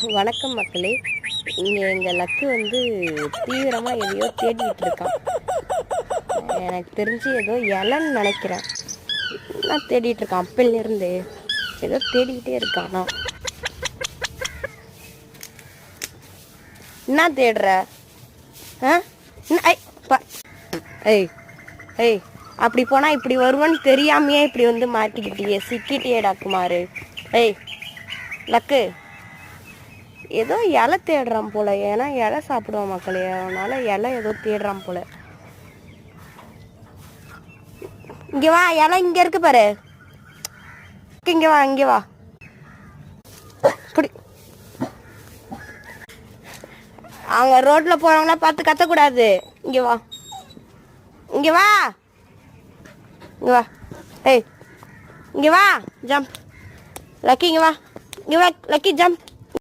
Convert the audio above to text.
வணக்கம் மக்களே. இங்கே எங்கள் லக்கு வந்து தீவிரமாக எதையோ தேடிக்கிட்டு இருக்கான். எனக்கு தெரிஞ்சு ஏதோ இலன்னு நினைக்கிறேன். நான் தேடிட்டு இருக்கான். அப்பையிலேருந்து ஏதோ தேடிக்கிட்டே இருக்கானா. என்ன தேடுற? ஏய் ஏய் அப்படி போனால் இப்படி வருவான்னு தெரியாமையே இப்படி வந்து மாட்டிக்கிட்டியே, சிக்கிட்டியேடா குமாரு. ஏய் லக்கு, ஏதோ இலை தேடுறான் போல. ஏன்னா இலை சாப்பிடுவான் மக்களே, அதனால இலை ஏதோ தேடுறான் போல. இங்க வா, இலை இங்க இருக்கு பாரு. இங்க வா, இங்க வா. அவங்க ரோட்ல போறவங்கள பார்த்து கத்தக்கூடாது. இங்க வா, இங்க வா, இங்க வா. ஏய் இங்க வா, ஜம்ப். லக்கி இங்க வா, இங்க வா லக்கி, ஜம்ப்.